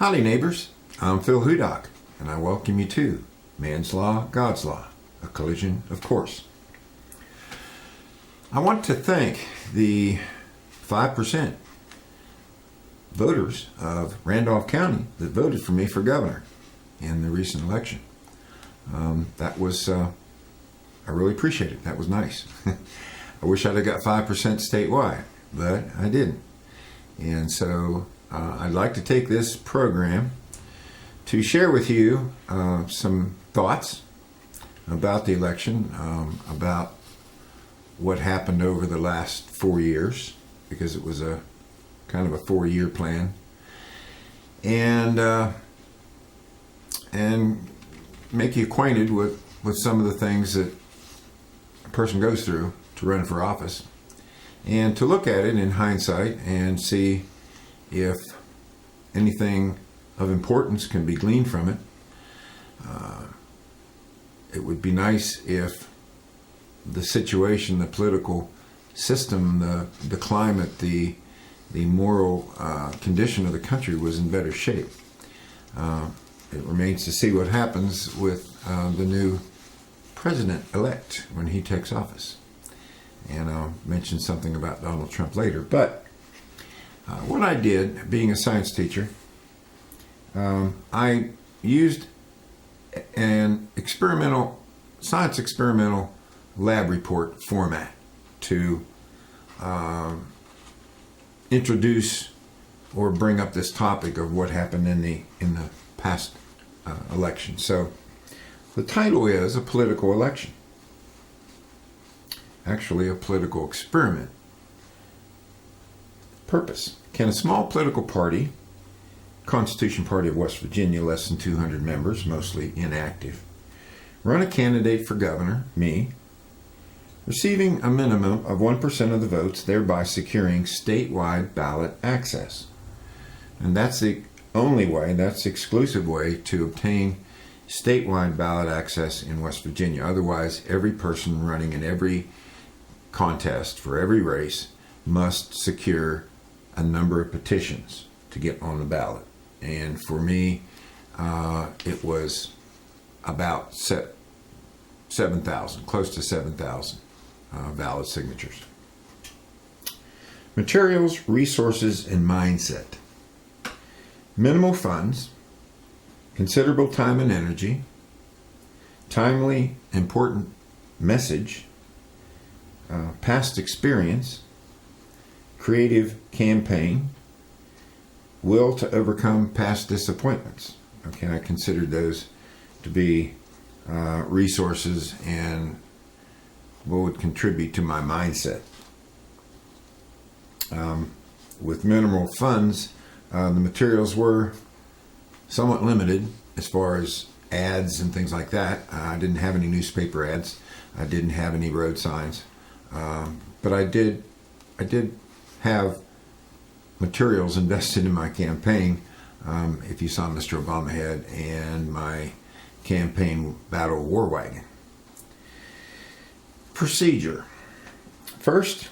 Howdy neighbors, I'm Phil Hudok, and I welcome you to Man's Law, God's Law, a collision of course. I want to thank the 5% voters of Randolph County that voted for me for governor in the recent election. I really appreciate it. That was nice. I wish I'd have got 5% statewide, but I didn't. And so I'd like to take this program to share with you some thoughts about the election, about what happened over the last 4 years, because it was a kind of a 4-year plan, and make you acquainted with some of the things that a person goes through to run for office, and to look at it in hindsight and see if anything of importance can be gleaned from it. It would be nice if the situation, the political system, the climate, the moral condition of the country was in better shape. It remains to see what happens with the new president-elect when he takes office. And I'll mention something about Donald Trump later. But what I did, being a science teacher, I used an science experimental lab report format to introduce or bring up this topic of what happened in the past election. So the title is A Political Election. Actually, a political experiment. Purpose. Can a small political party, Constitution Party of West Virginia, less than 200 members, mostly inactive, run a candidate for governor, me, receiving a minimum of 1% of the votes, thereby securing statewide ballot access? And that's the only way, that's the exclusive way to obtain statewide ballot access in West Virginia. Otherwise, every person running in every contest for every race must secure a number of petitions to get on the ballot. And for me, it was about 7,000, close to 7,000 valid signatures. Materials, resources, and mindset. Minimal funds, considerable time and energy, timely, important message, past experience, creative campaign, will to overcome past disappointments. Okay, I considered those to be resources and what would contribute to my mindset. With minimal funds, the materials were somewhat limited as far as ads and things like that. I didn't have any newspaper ads. I didn't have any road signs. But I did have materials invested in my campaign. If you saw Mr. Obama had, and my campaign battle war wagon. Procedure. First,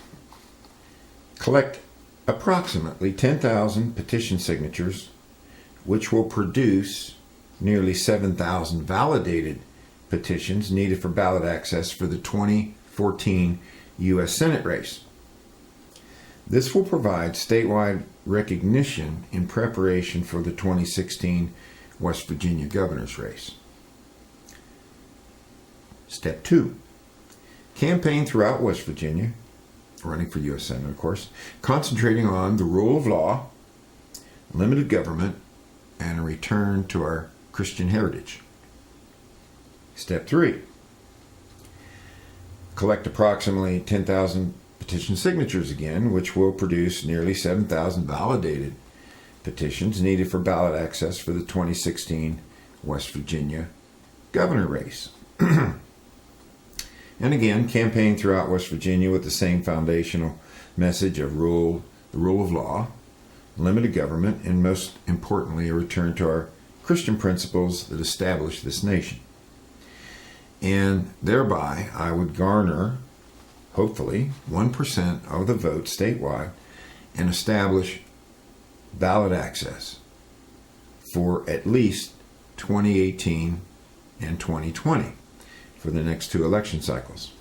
collect approximately 10,000 petition signatures, which will produce nearly 7,000 validated petitions needed for ballot access for the 2014 U.S. Senate race. This will provide statewide recognition in preparation for the 2016 West Virginia governor's race. Step 2. Campaign throughout West Virginia, running for U.S. Senate, of course, concentrating on the rule of law, limited government, and a return to our Christian heritage. Step 3. Collect approximately 10,000 petition signatures again, which will produce nearly 7,000 validated petitions needed for ballot access for the 2016 West Virginia governor race. And again, campaign throughout West Virginia with the same foundational message of the rule of law, limited government, and most importantly, a return to our Christian principles that establish this nation. And thereby, I would garner, hopefully, 1% of the vote statewide and establish ballot access for at least 2018 and 2020 for the next two election cycles.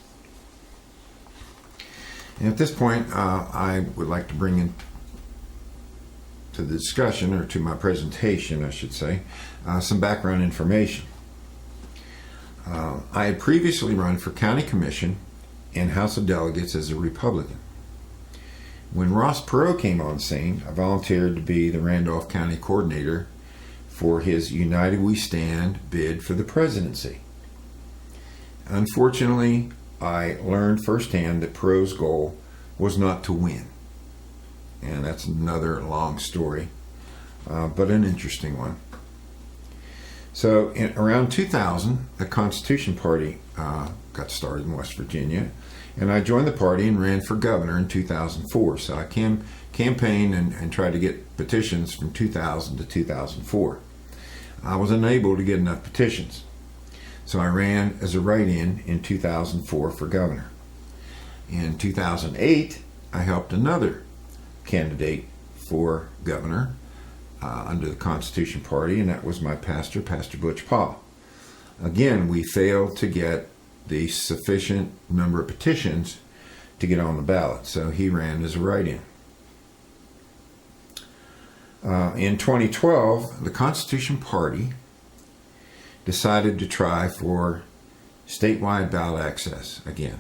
And at this point, I would like to bring in to the discussion, or to my presentation, I should say, some background information. I had previously run for County Commission and House of Delegates as a Republican. When Ross Perot came on scene, I volunteered to be the Randolph County Coordinator for his United We Stand bid for the presidency. Unfortunately, I learned firsthand that Perot's goal was not to win. And that's another long story, but an interesting one. So around 2000, the Constitution Party got started in West Virginia, and I joined the party and ran for governor in 2004. So I campaigned and tried to get petitions from 2000 to 2004. I was unable to get enough petitions, so I ran as a write-in in 2004 for governor. In 2008, I helped another candidate for governor under the Constitution Party, and that was my pastor, Pastor Butch Paul. Again, we failed to get the sufficient number of petitions to get on the ballot, so he ran as a write-in. In 2012, the Constitution Party decided to try for statewide ballot access again.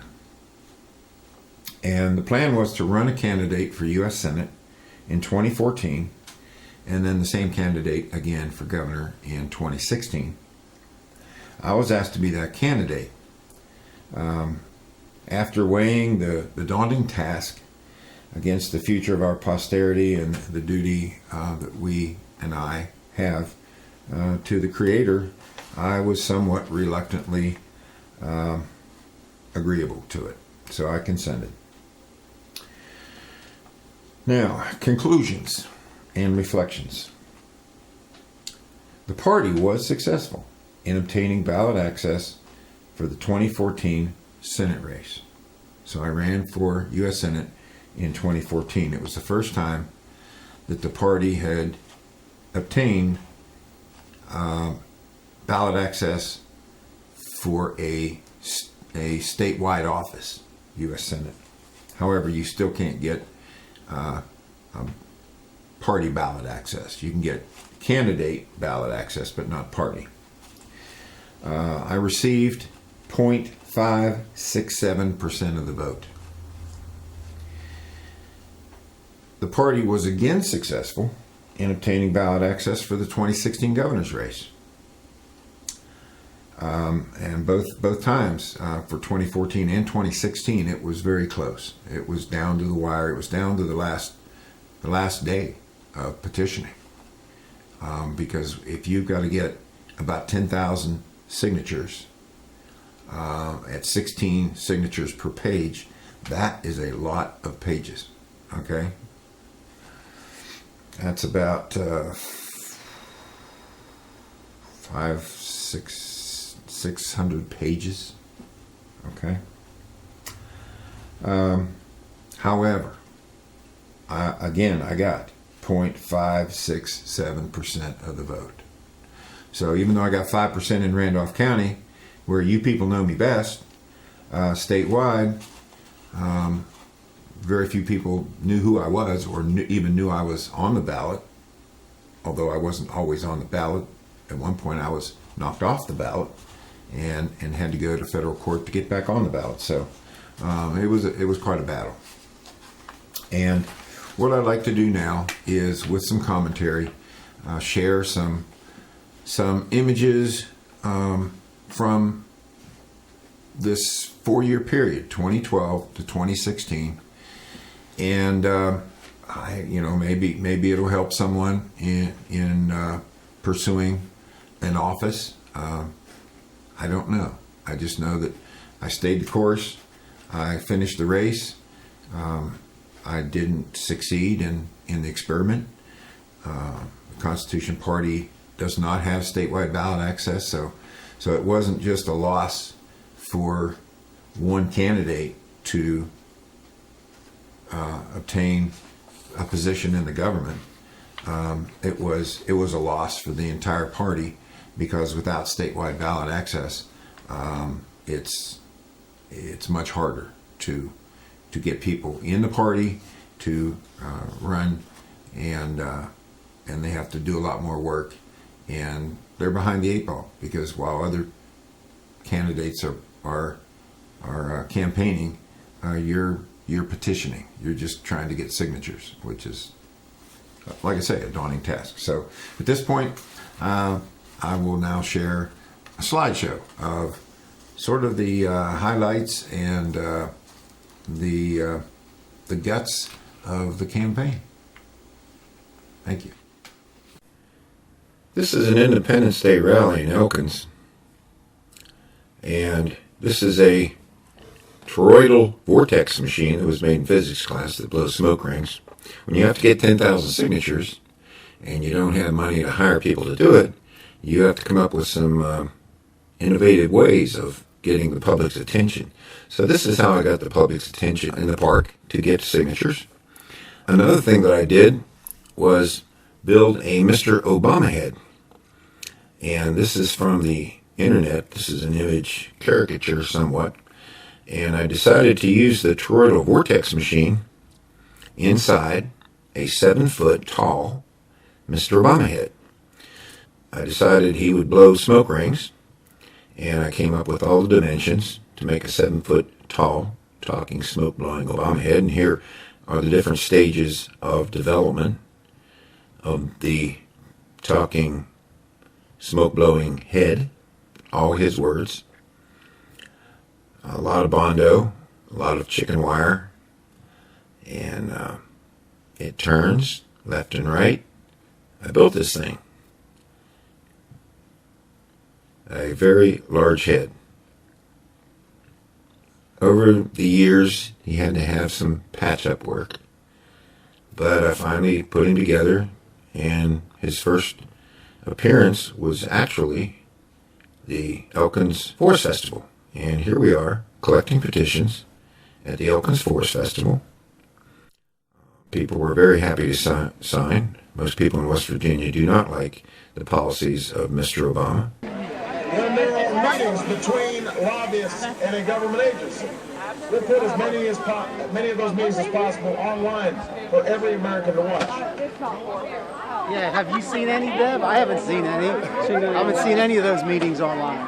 And the plan was to run a candidate for U.S. Senate in 2014, and then the same candidate again for governor in 2016. I was asked to be that candidate. After weighing the daunting task against the future of our posterity and the duty that we and I have to the Creator, I was somewhat reluctantly agreeable to it. So I consented. Now, conclusions and reflections. The party was successful in obtaining ballot access for the 2014 Senate race. So I ran for U.S. Senate in 2014. It was the first time that the party had obtained ballot access for a statewide office, U.S. Senate. However, you still can't get party ballot access. You can get candidate ballot access, but not party. I received 0.567% of the vote. The party was again successful in obtaining ballot access for the 2016 governor's race. And both times, for 2014 and 2016, it was very close. It was down to the wire. It was down to the last day of petitioning. Because if you've got to get about 10,000 signatures at 16 signatures per page, that is a lot of pages. Okay? That's about 600 pages. Okay. However, I got 0.567% of the vote. So even though I got 5% in Randolph County, where you people know me best, statewide, very few people knew who I was or even knew I was on the ballot, although I wasn't always on the ballot. At one point I was knocked off the ballot and had to go to federal court to get back on the ballot. So it was quite a battle. And what I'd like to do now is, with some commentary, share some images from this 4-year period, 2012 to 2016, and maybe it'll help someone in pursuing an office. I don't know. I just know that I stayed the course. I finished the race. I didn't succeed in the experiment. The Constitution Party does not have statewide ballot access, so it wasn't just a loss for one candidate to obtain a position in the government. it was a loss for the entire party, because without statewide ballot access, it's much harder to get people in the party to run, and they have to do a lot more work, and they're behind the eight ball, because while other candidates are campaigning, you're petitioning. You're just trying to get signatures, which is, like I say, a daunting task. So at this point, I will now share a slideshow of sort of the highlights and the guts of the campaign. Thank you. This is an Independence Day rally in Elkins, and this is a toroidal vortex machine that was made in physics class that blows smoke rings. When you have to get 10,000 signatures and you don't have money to hire people to do it, you have to come up with some innovative ways of getting the public's attention. So this is how I got the public's attention in the park to get signatures. Another thing that I did was build a Mr. Obama head. And this is from the internet. This is an image caricature somewhat. And I decided to use the toroidal vortex machine inside a 7-foot tall Mr. Obama head. I decided he would blow smoke rings, and I came up with all the dimensions to make a 7-foot tall talking smoke blowing Obama head. And here are the different stages of development of the talking smoke blowing head, all his words. A lot of Bondo, a lot of chicken wire, and it turns left and right. I built this thing. A very large head. Over the years, he had to have some patch-up work, but I finally put him together, and his first appearance was actually the Elkins Forest Festival. And here we are, collecting petitions at the Elkins Forest Festival. People were very happy to sign. Most people in West Virginia do not like the policies of Mr. Obama. When there are meetings between lobbyists and a government agency, we'll put as many of those meetings as possible online for every American to watch. Yeah, have you seen any, Deb? I haven't seen any. I haven't seen any of those meetings online.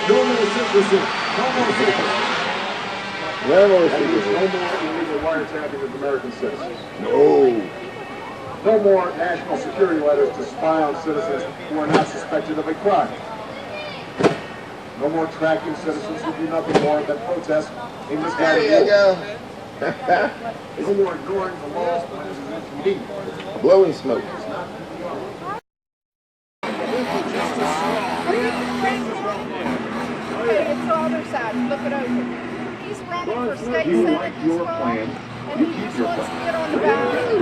No more secrecy. No more secrecy. No more secrecy. No more illegal wiretapping of American citizens. No. No more national security letters to spy on citizens who are not suspected of a crime. No more tracking citizens who do nothing more than protest a misguided There you go. No more ignoring the laws when it is inconvenient. Blowing smoke. It's the other side. Flip it over. He's running for state You senate like as your well, plan. and You he keep just your wants to plan. get on the ballot. You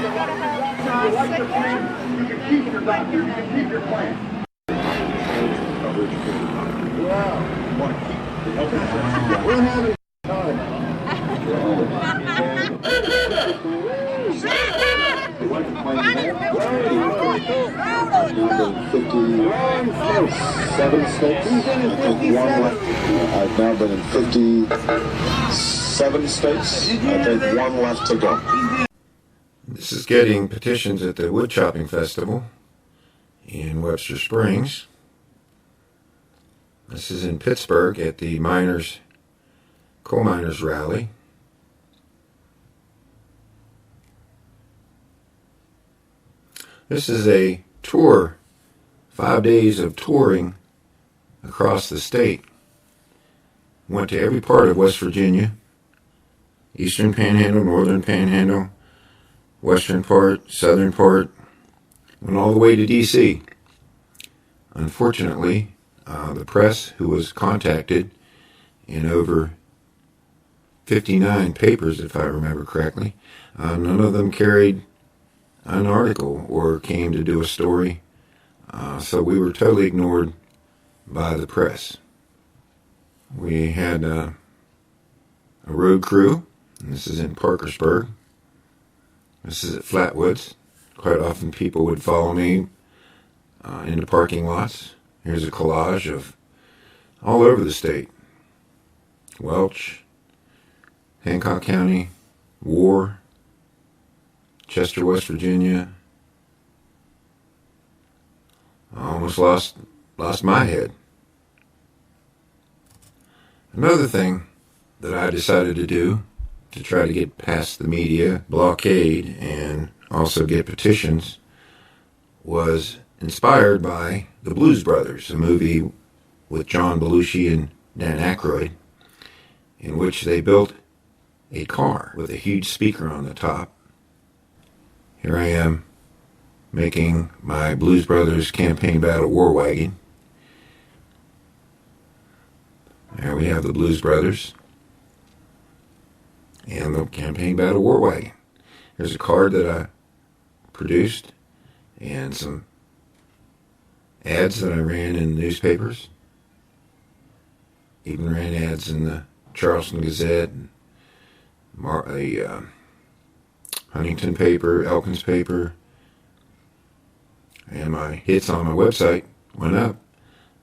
gotta have You like your plan. signature. You can keep your document. You can keep your plan. We're having I've now been in 57 states. I think one left to go. This is getting petitions at the Wood Chopping Festival in Webster Springs. This is in Pittsburgh at the coal miners rally. This is a tour, 5 days of touring across the state. Went to every part of West Virginia, Eastern Panhandle, Northern Panhandle, Western part, Southern part, went all the way to D.C. Unfortunately, the press, who was contacted in over 59 papers, if I remember correctly, none of them carried an article or came to do a story, so we were totally ignored by the press. We had a road crew. And this is in Parkersburg. This is at Flatwoods. Quite often people would follow me into parking lots. Here's a collage of all over the state. Welch, Hancock County, War, Chester, West Virginia. I almost lost my head. Another thing that I decided to do to try to get past the media blockade and also get petitions was inspired by The Blues Brothers, a movie with John Belushi and Dan Aykroyd, in which they built a car with a huge speaker on the top. Here I am making my Blues Brothers campaign battle war wagon. There we have the Blues Brothers and the campaign battle war wagon. Here's a card that I produced and some ads that I ran in newspapers. Even ran ads in the Charleston Gazette, the Huntington paper, Elkins paper, and my hits on my website went up.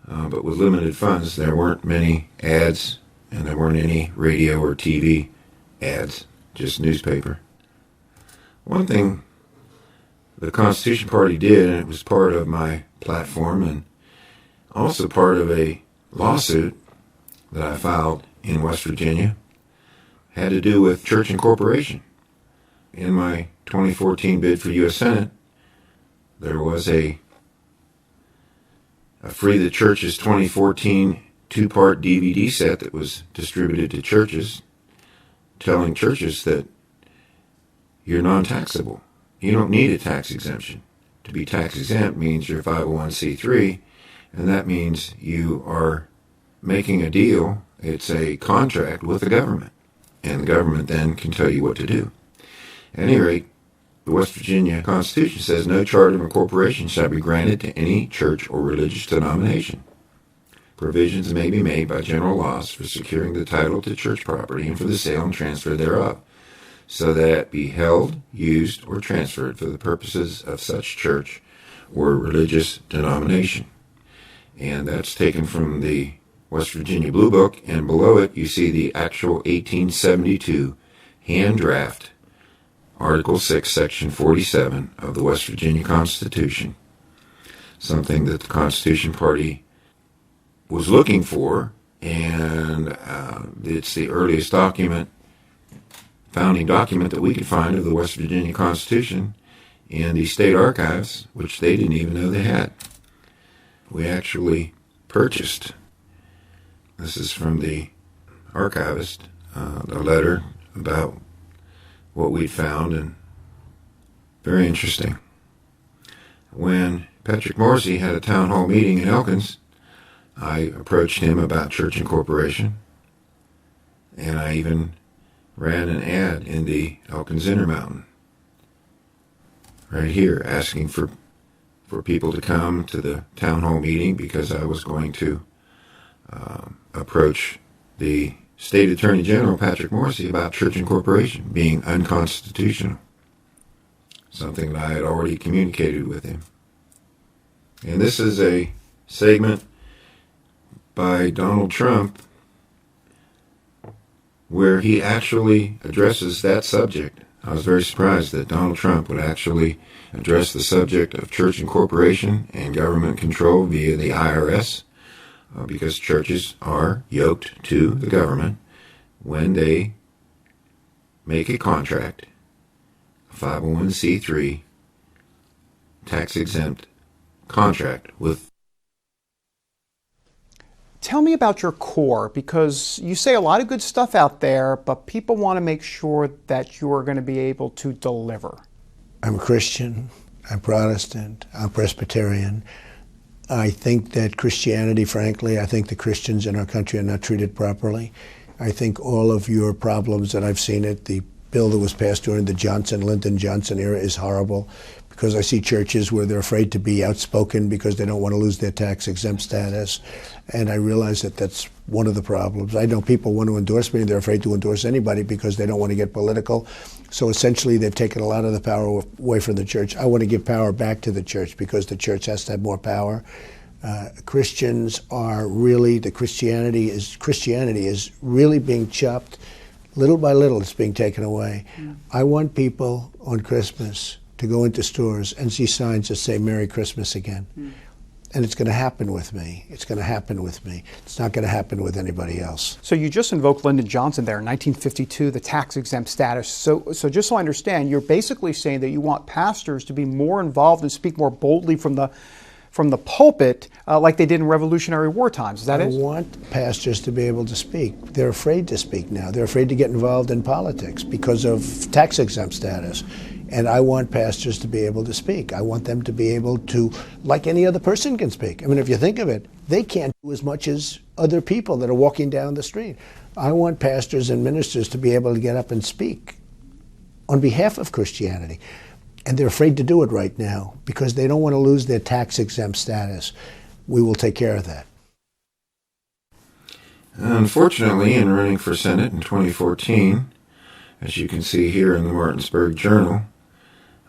But with limited funds, there weren't many ads, and there weren't any radio or TV ads, just newspaper. One thing the Constitution Party did, and it was part of my platform and also part of a lawsuit that I filed in West Virginia, had to do with church incorporation. In my 2014 bid for U.S. Senate, there was a Free the Churches 2014 two-part DVD set that was distributed to churches, telling churches that you're non-taxable. You don't need a tax exemption. To be tax exempt means you're 501c3, and that means you are making a deal. It's a contract with the government, and the government then can tell you what to do. At any rate, the West Virginia Constitution says no charter of incorporation shall be granted to any church or religious denomination. Provisions may be made by general laws for securing the title to church property and for the sale and transfer thereof, so that it be held, used, or transferred for the purposes of such church or religious denomination. And that's taken from the West Virginia Blue Book, and below it you see the actual 1872 hand draft Article 6, Section 47 of the West Virginia Constitution, something that the Constitution Party was looking for, and it's the earliest founding document that we could find of the West Virginia Constitution in the state archives, which they didn't even know they had. We actually purchased, this is from the archivist, a letter about what we'd found, and very interesting. When Patrick Morrissey had a town hall meeting in Elkins, I approached him about church incorporation, and I even ran an ad in the Elkins Intermountain right here, asking for people to come to the town hall meeting because I was going to approach the State Attorney General Patrick Morrissey about church incorporation being unconstitutional, something that I had already communicated with him. And this is a segment by Donald Trump where he actually addresses that subject. I was very surprised that Donald Trump would actually address the subject of church incorporation and government control via the IRS, because churches are yoked to the government when they make a contract, a 501c3 tax-exempt contract with. Tell me about your core, because you say a lot of good stuff out there, but people want to make sure that you are going to be able to deliver. I'm a Christian, I'm Protestant, I'm Presbyterian. I think that Christianity, frankly, I think the Christians in our country are not treated properly. I think all of your problems, and I've seen it, the bill that was passed during the Lyndon Johnson era is horrible, because I see churches where they're afraid to be outspoken because they don't want to lose their tax-exempt status. And I realize that that's one of the problems. I know people want to endorse me, and they're afraid to endorse anybody because they don't want to get political. So essentially, they've taken a lot of the power away from the church. I want to give power back to the church because the church has to have more power. Christians are really, Christianity is really being chopped. Little by little, it's being taken away. I want people on Christmas to go into stores and see signs that say Merry Christmas again. And it's going to happen with me. It's going to happen with me. It's not going to happen with anybody else. So you just invoked Lyndon Johnson there in 1952, the tax-exempt status. So just so I understand, you're basically saying that you want pastors to be more involved and speak more boldly from the pulpit like they did in Revolutionary War times. Is that it? I want pastors to be able to speak. They're afraid to speak now. They're afraid to get involved in politics because of tax-exempt status. And I want pastors to be able to speak. I want them to be able to, like any other person can speak. I mean, if you think of it, they can't do as much as other people that are walking down the street. I want pastors and ministers to be able to get up and speak on behalf of Christianity. And they're afraid to do it right now because they don't want to lose their tax-exempt status. We will take care of that. Unfortunately, in running for Senate in 2014, as you can see here in the Martinsburg Journal,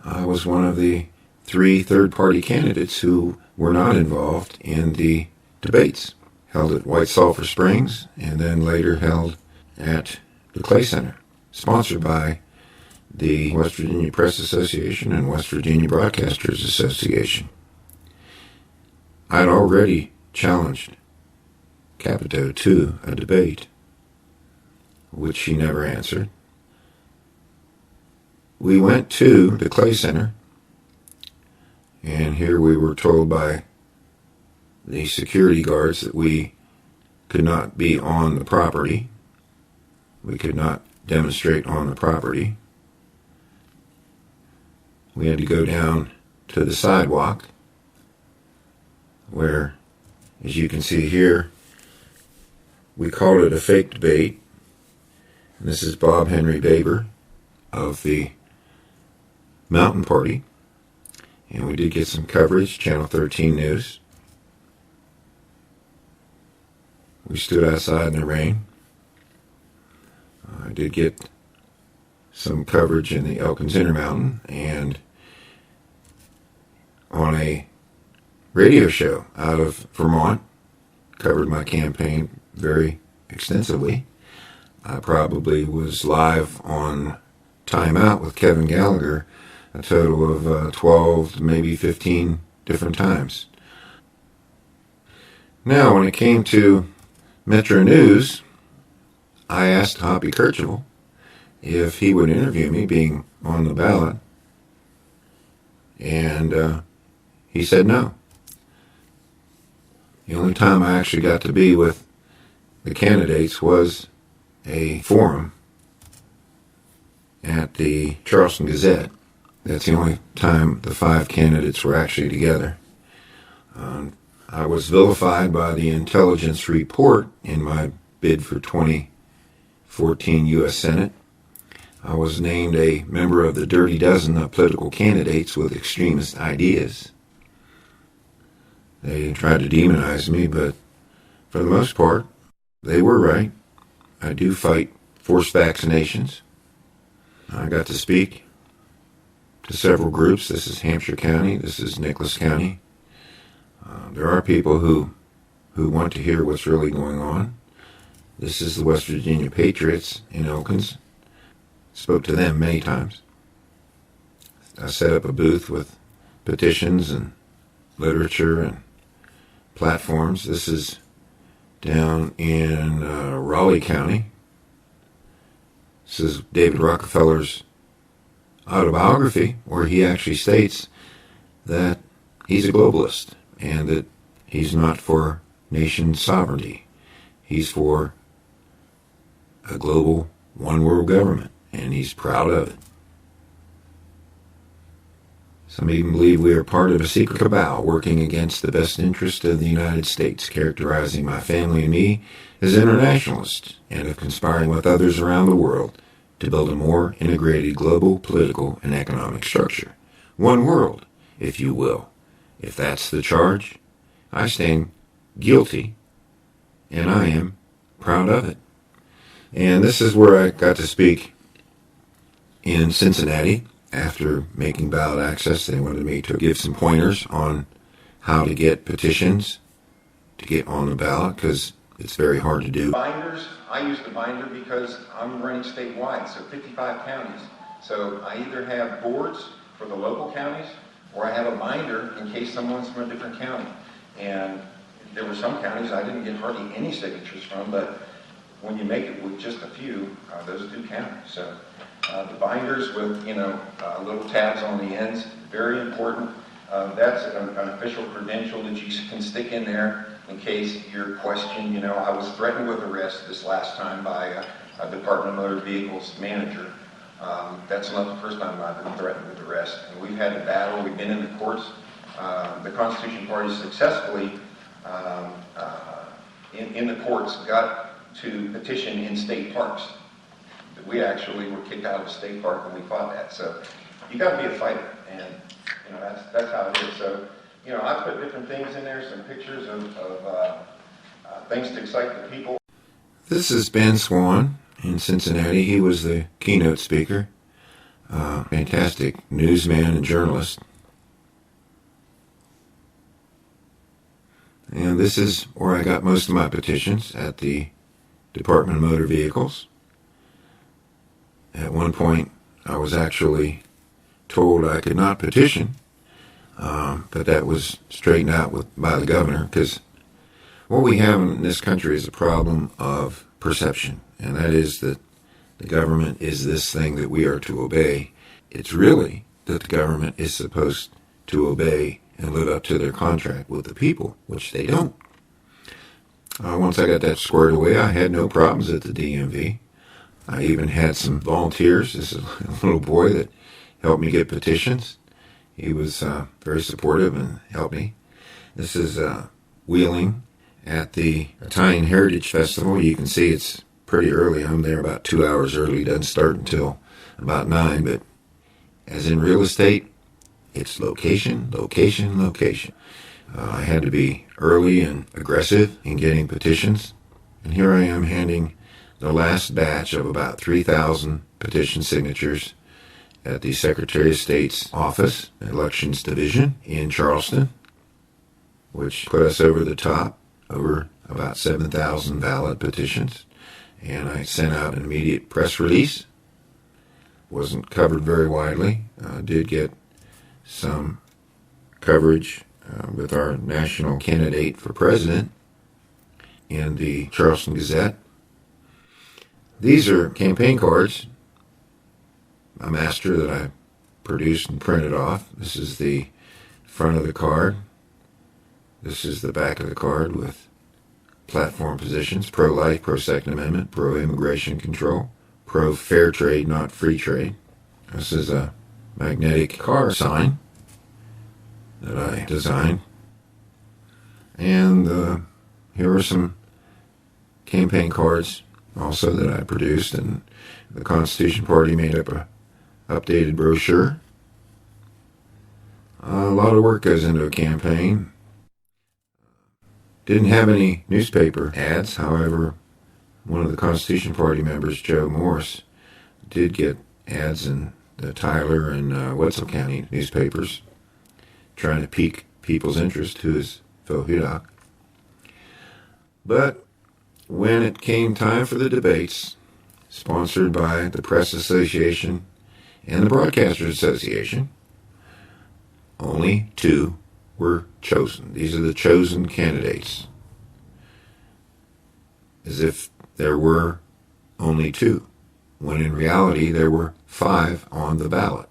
I was one of the 3 third-party candidates who were not involved in the debates held at White Sulphur Springs and then later held at the Clay Center, sponsored by the West Virginia Press Association and West Virginia Broadcasters Association. I had already challenged Capito to a debate, which she never answered. We went to the Clay Center, and here we were told by the security guards that we could not be on the property. We could not demonstrate on the property. We had to go down to the sidewalk where, as you can see here, we called it a fake debate. And this is Bob Henry Baber of the Mountain Party. And we did get some coverage, Channel 13 News. We stood outside in the rain. I did get some coverage in the Elkins Intermountain and on a radio show out of Vermont, covered my campaign very extensively. I probably was live on Time Out with Kevin Gallagher a total of 12 to maybe 15 different times. Now, when it came to Metro News, I asked Hoppy Kercheval if he would interview me being on the ballot, and he said no. The only time I actually got to be with the candidates was a forum at the Charleston Gazette. That's the only time the 5 candidates were actually together. I was vilified by the intelligence report in my bid for 2014 U.S. Senate. I was named a member of the Dirty Dozen of political candidates with extremist ideas. They tried to demonize me, but for the most part, they were right. I do fight forced vaccinations. I got to speak to several groups. This is Hampshire County. This is Nicholas County. There are people who want to hear what's really going on. This is the West Virginia Patriots in Elkins. Spoke to them many times. I set up a booth with petitions and literature and platforms. This is down in Raleigh County. This is David Rockefeller's autobiography, where he actually states that he's a globalist and that he's not for nation sovereignty. He's for a global one-world government, and he's proud of it. Some even believe we are part of a secret cabal working against the best interest of the United States, characterizing my family and me as internationalists and of conspiring with others around the world to build a more integrated global political and economic structure, one world, if you will. If that's the charge, I stand guilty, and I am proud of it. And this is where I got to speak in Cincinnati. After making ballot access, they wanted me to give some pointers on how to get petitions to get on the ballot, because it's very hard to do. Binders, I use the binder because I'm running statewide, so 55 counties. So I either have boards for the local counties, or I have a binder in case someone's from a different county. And there were some counties I didn't get hardly any signatures from, but when you make it with just a few, those do count. So the binders with, little tabs on the ends, very important. That's an official credential that you can stick in there in case you're questioned. I was threatened with arrest this last time by a Department of Motor Vehicles manager. That's not the first time I've been threatened with arrest. And we've had a battle. We've been in the courts. The Constitution Party successfully in the courts got to petition in state parks. We actually were kicked out of a state park when we fought that. So you got to be a fighter, and that's how it is. So I put different things in there, some pictures of things to excite the people. This is Ben Swan in Cincinnati. He was the keynote speaker, fantastic newsman and journalist. And this is where I got most of my petitions, at the Department of Motor Vehicles. At one point, I was actually told I could not petition, but that was straightened out by the governor, because what we have in this country is a problem of perception, and that is that the government is this thing that we are to obey. It's really that the government is supposed to obey and live up to their contract with the people, which they don't. Once I got that squared away, I had no problems at the DMV. I even had some volunteers. This is a little boy that helped me get petitions. He was very supportive and helped me. This is Wheeling at the Italian Heritage Festival. You can see it's pretty early. I'm there about 2 hours early. It doesn't start until about 9, but as in real estate, it's location, location, location. I had to be early and aggressive in getting petitions, and here I am handing the last batch of about 3,000 petition signatures at the Secretary of State's office, Elections Division in Charleston, which put us over the top, over about 7,000 valid petitions. And I sent out an immediate press release. Wasn't covered very widely. Did get some coverage with our national candidate for president in the Charleston Gazette. These are campaign cards, a master that I produced and printed off. This is the front of the card. This is the back of the card with platform positions: pro-life, pro-Second Amendment, pro-immigration control, pro-fair trade, not free trade. This is a magnetic car sign that I designed. And here are some campaign cards also that I produced, and the Constitution Party made up a updated brochure. A lot of work goes into a campaign. Didn't have any newspaper ads. However, one of the Constitution Party members, Joe Morris, did get ads in the Tyler and Wetzel County newspapers, trying to pique people's interest, who is Phil Hudok. But when it came time for the debates, sponsored by the Press Association and the Broadcasters Association, only 2 were chosen. These are the chosen candidates. As if there were only 2, when in reality there were 5 on the ballot.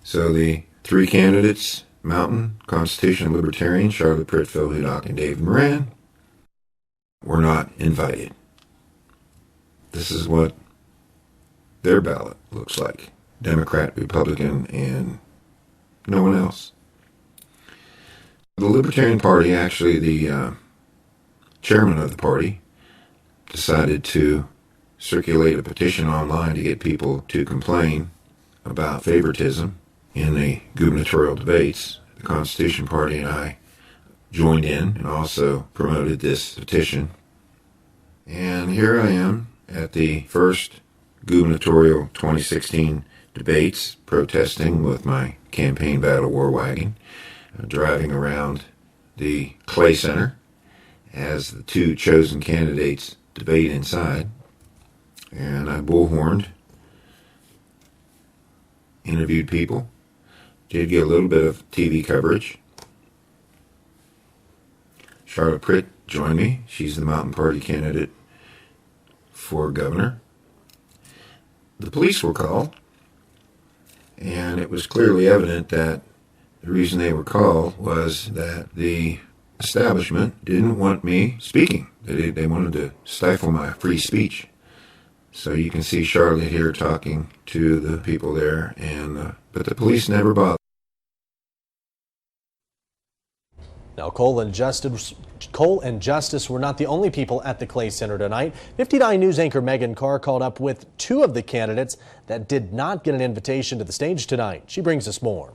So the 3 candidates, Mountain, Constitution, Libertarian, Charlotte Pritt, Phil Hudok, and David Moran, were not invited. This is what their ballot looks like: Democrat, Republican, and no one else. The Libertarian Party, actually the chairman of the party, decided to circulate a petition online to get people to complain about favoritism in the gubernatorial debates. The Constitution Party and I joined in and also promoted this petition. And here I am at the first gubernatorial 2016 debates, protesting with my campaign battle war wagon, driving around the Clay Center as the two chosen candidates debate inside. And I bullhorned, interviewed people, did get a little bit of TV coverage. Charlotte Pritt joined me. She's the Mountain Party candidate for governor. The police were called, and it was clearly evident that the reason they were called was that the establishment didn't want me speaking. They wanted to stifle my free speech. So you can see Charlotte here talking to the people there, but the police never bothered. Now, Cole and Justice were not the only people at the Clay Center tonight. 59 News anchor Megan Carr caught up with two of the candidates that did not get an invitation to the stage tonight. She brings us more.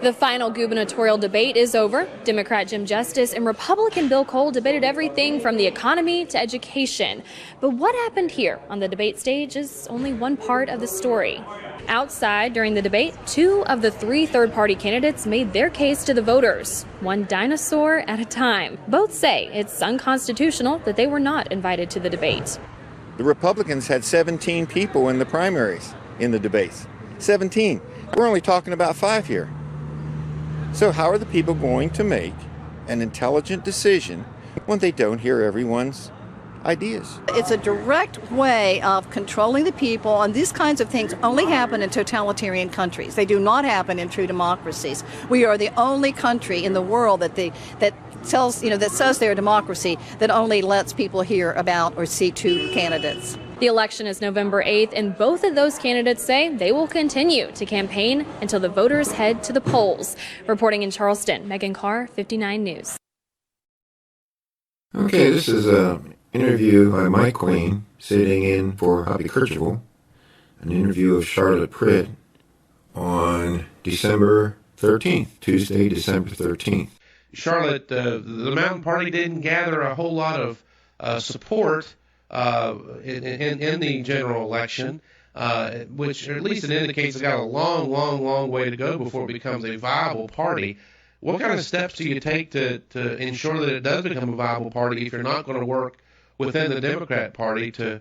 The final gubernatorial debate is over. Democrat Jim Justice and Republican Bill Cole debated everything from the economy to education. But what happened here on the debate stage is only one part of the story. Outside during the debate, two of the three third-party candidates made their case to the voters, one dinosaur at a time. Both say it's unconstitutional that they were not invited to the debate. The Republicans had 17 people in the primaries in the debates. 17. We're only talking about 5 here. So how are the people going to make an intelligent decision when they don't hear everyone's ideas? It's a direct way of controlling the people, and these kinds of things only happen in totalitarian countries. They do not happen in true democracies. We are the only country in the world that says they're a democracy that only lets people hear about or see two candidates. The election is November 8th, and both of those candidates say they will continue to campaign until the voters head to the polls. Reporting in Charleston, Megan Carr, 59 News. Okay, this is an interview by Mike Queen sitting in for Hoppy Kercheval, an interview of Charlotte Pritt on December 13th, Tuesday, December 13th. Charlotte, the Mountain Party didn't gather a whole lot of support in the general election, which at least it indicates it's got a long way to go before it becomes a viable party. What kind of steps do you take to ensure that it does become a viable party if you're not going to work within the Democrat Party to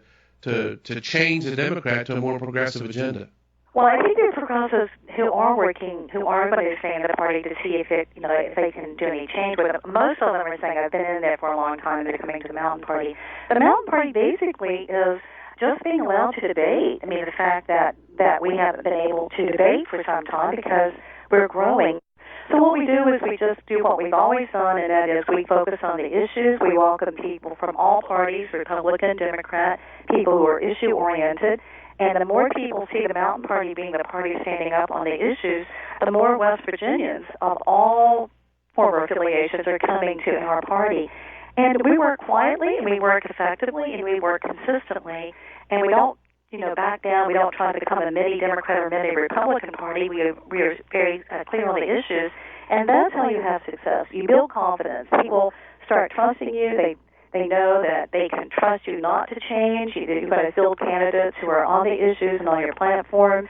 change the Democrat to a more progressive agenda? Well, I think there are progressives who are going to stay in the party to see if they can do any change with it. Most of them are saying, I've been in there for a long time and they're coming to the Mountain Party. The Mountain Party basically is just being allowed to debate. I mean, the fact that we haven't been able to debate for some time because we're growing. So what we do is we just do what we've always done, and that is we focus on the issues. We welcome people from all parties, Republican, Democrat, people who are issue-oriented. And the more people see the Mountain Party being the party standing up on the issues, the more West Virginians of all former affiliations are coming to our party. And we work quietly, and we work effectively, and we work consistently, and we don't back down. We don't try to become a mini Democrat or mini Republican Party. We are very clear on the issues, and that's how you have success. You build confidence. People start trusting you. They know that they can trust you not to change. You've got to field candidates who are on the issues and on your platform,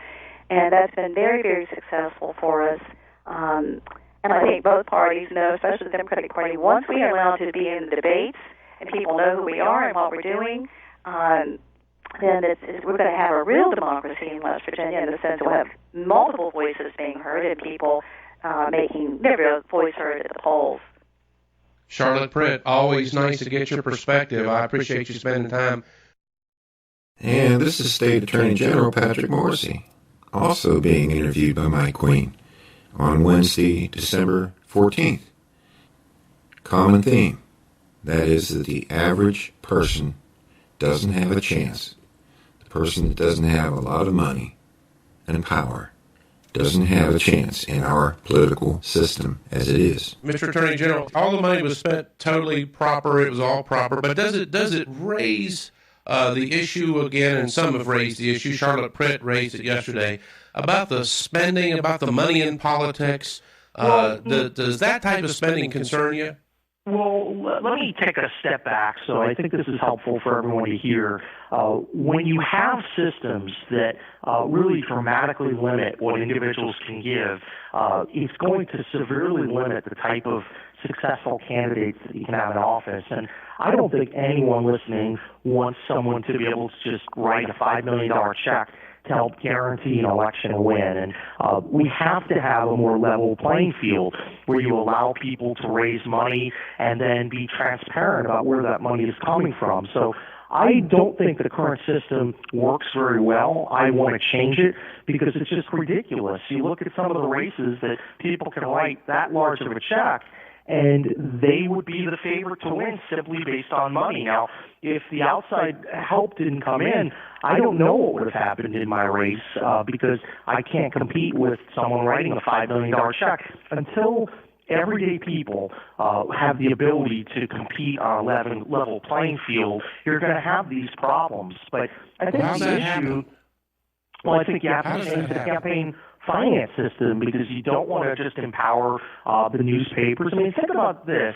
and that's been very, very successful for us. And I think both parties know, especially the Democratic Party, once we are allowed to be in the debates and people know who we are and what we're doing, then we're going to have a real democracy in West Virginia in the sense that we'll have multiple voices being heard and people making their voice heard at the polls. Charlotte Pritt, always nice to get your perspective. I appreciate you spending time. And this is State Attorney General Patrick Morrisey, also being interviewed by Mike Queen on Wednesday, December 14th. Common theme, that is that the average person doesn't have a chance. The person that doesn't have a lot of money and power doesn't have a chance in our political system as it is. Mr. Attorney General, all the money was spent totally proper. It was all proper. But does it raise the issue again, and some have raised the issue. Charlotte Pritt raised it yesterday about the spending, about the money in politics. Does that type of spending concern you? Well, let me take a step back. So I think this is helpful for everyone to hear. When you have systems that really dramatically limit what individuals can give, it's going to severely limit the type of successful candidates that you can have in office. And I don't think anyone listening wants someone to be able to just write a $5 million check to help guarantee an election and win. And we have to have a more level playing field where you allow people to raise money and then be transparent about where that money is coming from. So I don't think the current system works very well. I want to change it because it's just ridiculous. You look at some of the races that people can write that large of a check, and they would be the favorite to win simply based on money. Now, if the outside help didn't come in, I don't know what would have happened in my race because I can't compete with someone writing a $5 million check. Until everyday people have the ability to compete on a level playing field, you're going to have these problems. But I think the issue, well, I think you have to change the campaign finance system because you don't want to just empower the newspapers. I mean, think about this.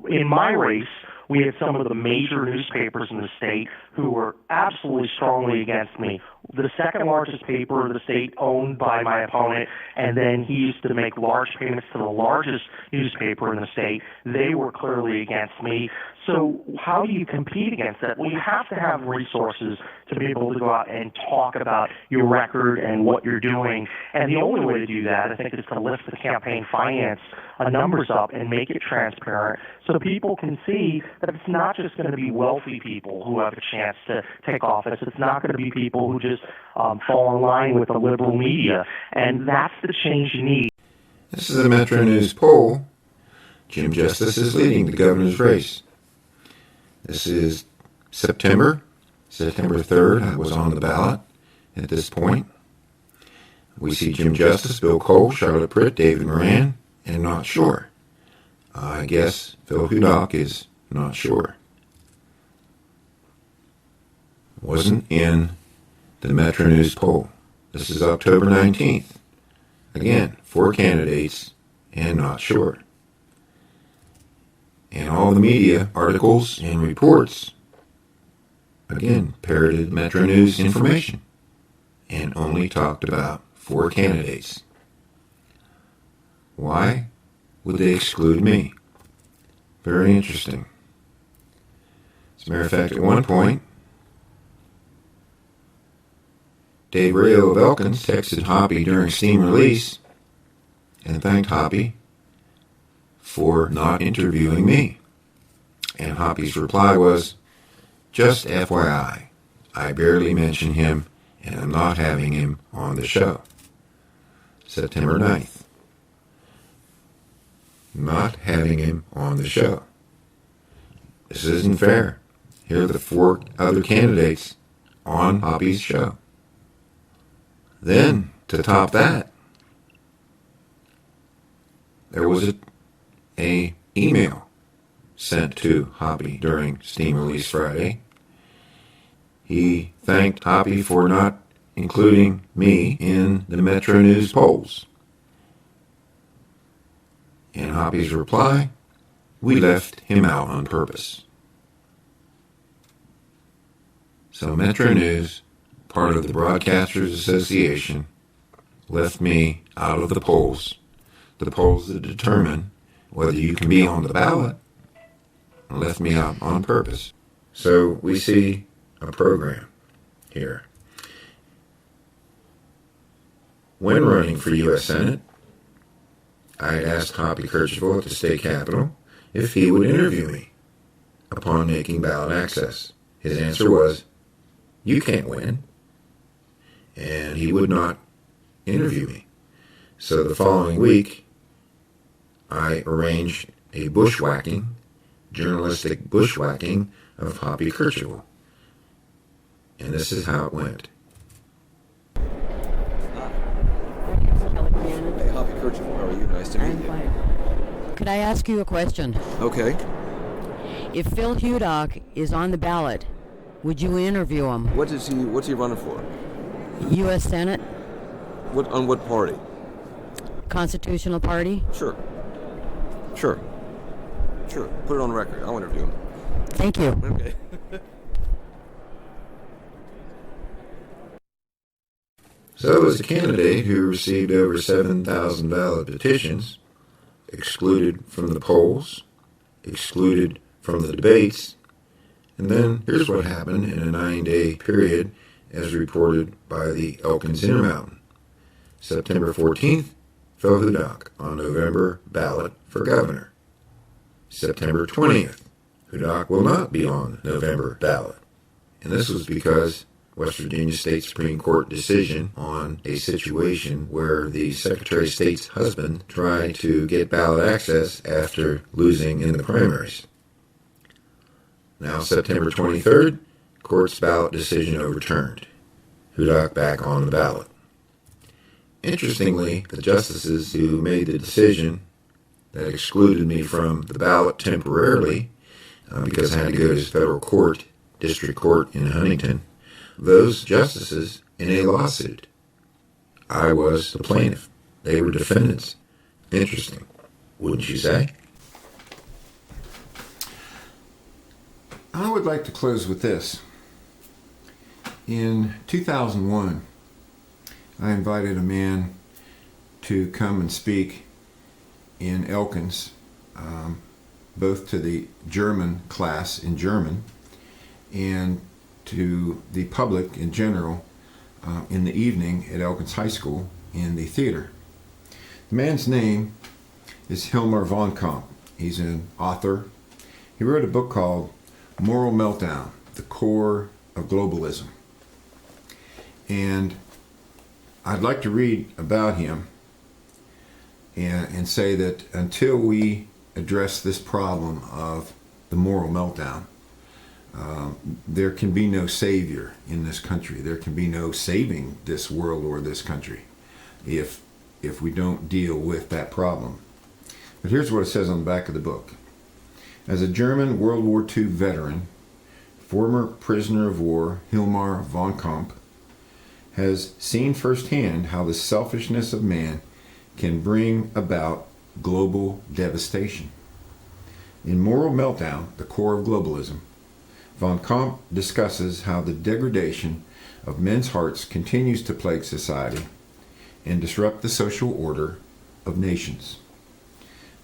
In my race, we had some of the major newspapers in the state who were absolutely strongly against me. The second largest paper in the state owned by my opponent, and then he used to make large payments to the largest newspaper in the state. They were clearly against me. So how do you compete against that? Well, you have to have resources to be able to go out and talk about your record and what you're doing. And the only way to do that, I think, is to lift the campaign finance numbers up and make it transparent so people can see that it's not just going to be wealthy people who have a chance to take office. It's not going to be people who just fall in line with the liberal media. And that's the change you need. This is a Metro News poll. Jim Justice is leading the governor's race. This is September 3rd. I was on the ballot at this point. We see Jim Justice, Bill Cole, Charlotte Pritt, David Moran, and not sure. I guess Phil Hudok is not sure. Wasn't in the Metro News poll. This is October 19th. Again, 4 candidates and not sure. And all the media articles and reports, again, parroted Metro News information and only talked about 4 candidates. Why would they exclude me? Very interesting. As a matter of fact, at one point, Dave Rayo of Elkins texted Hoppy during steam release and thanked Hoppy for not interviewing me. And Hoppy's reply was, just FYI, I barely mention him and I'm not having him on the show. September 9th. Not having him on the show. This isn't fair. Here are the 4 other candidates on Hoppy's show. Then, to top that, there was a email sent to Hoppy during Steam Release Friday. He thanked Hoppy for not including me in the Metro News polls. And Hoppy's reply, we left him out on purpose. So Metro News, part of the Broadcasters Association, left me out of the polls that determine whether you can be on the ballot, and left me out on purpose. So we see a program here. When running for U.S. Senate, I had asked Hoppy Kercheval at the state capitol if he would interview me upon making ballot access. His answer was, you can't win. And he would not interview me. So the following week, I arranged a journalistic bushwhacking of Hoppy Kercheval. And this is how it went. Hey, Hoppy Kercheval, how are you? Nice to meet you. Could I ask you a question? Okay. If Phil Hudok is on the ballot, Would you interview him? What's he running for? U.S. Senate? On what party? Constitutional Party? Sure. Put it on record. I'll interview him. Thank you. Okay. So, as a candidate who received over 7,000 valid petitions, excluded from the polls, excluded from the debates, and then here's what happened in a 9-day period as reported by the Elkins Intermountain. September 14th, fell Hudok on November ballot for governor. September 20th, Hudok will not be on November ballot. And this was because West Virginia State Supreme Court decision on a situation where the Secretary of State's husband tried to get ballot access after losing in the primaries. Now, September 23rd, court's ballot decision overturned. Hudok back on the ballot. Interestingly, the justices who made the decision that excluded me from the ballot temporarily, because I had to go to federal court, district court in Huntington, those justices in a lawsuit. I was the plaintiff. They were defendants. Interesting, wouldn't you say? I would like to close with this. In 2001, I invited a man to come and speak in Elkins, both to the German class in German and to the public in general in the evening at Elkins High School in the theater. The man's name is Hilmar von Kamp. He's an author. He wrote a book called Moral Meltdown, The Core of Globalism. And I'd like to read about him and say that until we address this problem of the moral meltdown, there can be no savior in this country. There can be no saving this world or this country if we don't deal with that problem. But here's what it says on the back of the book. As a German World War II veteran, former prisoner of war Hilmar von Kamp has seen firsthand how the selfishness of man can bring about global devastation. In Moral Meltdown, The Core of Globalism, von Kamp discusses how the degradation of men's hearts continues to plague society and disrupt the social order of nations.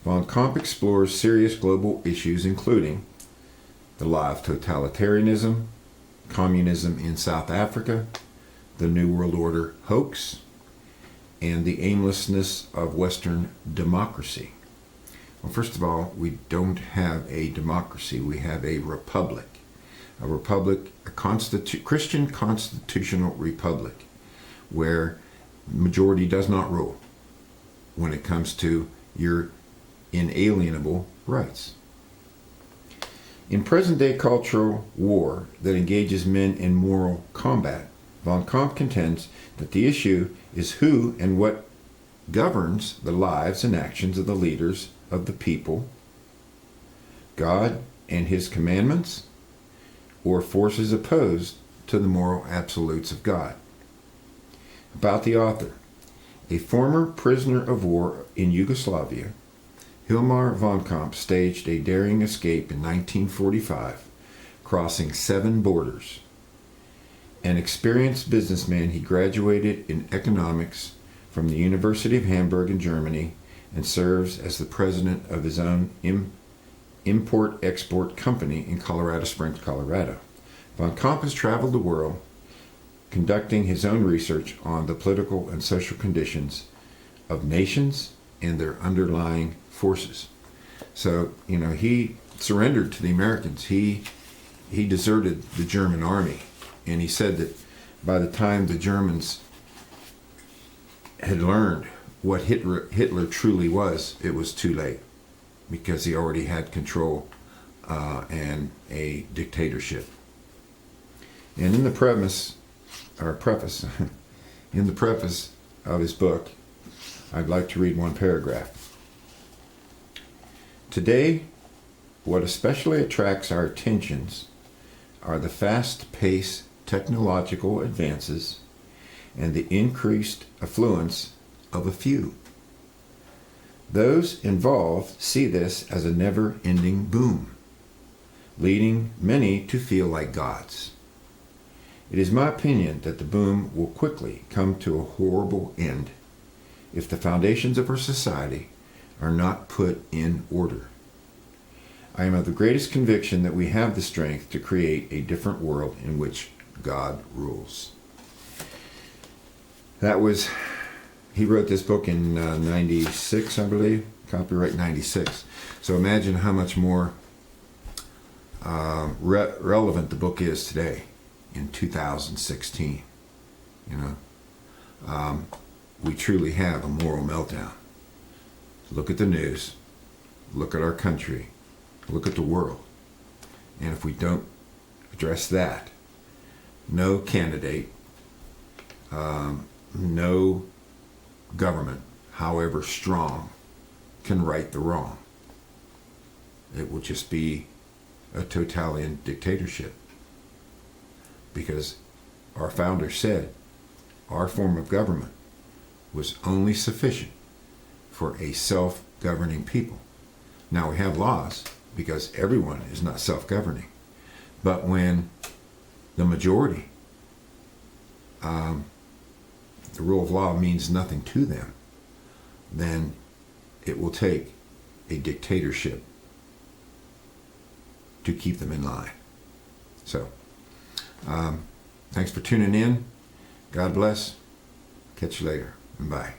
Von Kamp explores serious global issues including the lie of totalitarianism, communism in South Africa, the New World Order hoax, and the aimlessness of Western democracy. Well, first of all, we don't have a democracy. We have a republic. A Christian constitutional republic, where majority does not rule when it comes to your inalienable rights. In present-day cultural war that engages men in moral combat, von Kamp contends that the issue is who and what governs the lives and actions of the leaders of the people, God and his commandments, or forces opposed to the moral absolutes of God. About the author. A former prisoner of war in Yugoslavia, Hilmar von Kamp staged a daring escape in 1945, crossing 7 borders. An experienced businessman, he graduated in economics from the University of Hamburg in Germany and serves as the president of his own import-export company in Colorado Springs, Colorado. Von Kamp has traveled the world conducting his own research on the political and social conditions of nations and their underlying forces. So, he surrendered to the Americans. He deserted the German army. And he said that by the time the Germans had learned what Hitler truly was, it was too late, because he already had control and a dictatorship. And in the preface of his book, I'd like to read one paragraph. Today, what especially attracts our attentions are the fast-paced technological advances and the increased affluence of a few. Those involved see this as a never-ending boom, leading many to feel like gods. It is my opinion that the boom will quickly come to a horrible end if the foundations of our society are not put in order. I am of the greatest conviction that we have the strength to create a different world in which God rules. He wrote this book in 96, I believe, copyright 96. So imagine how much more relevant the book is today in 2016. We truly have a moral meltdown. Look at the news, look at our country, look at the world. And if we don't address that, no candidate, no government, however strong, can right the wrong. It will just be a totalitarian dictatorship. Because our founder said our form of government was only sufficient for a self-governing people. Now we have laws because everyone is not self-governing. But when the majority, the rule of law means nothing to them, then it will take a dictatorship to keep them in line. So, thanks for tuning in. God bless. Catch you later. Bye.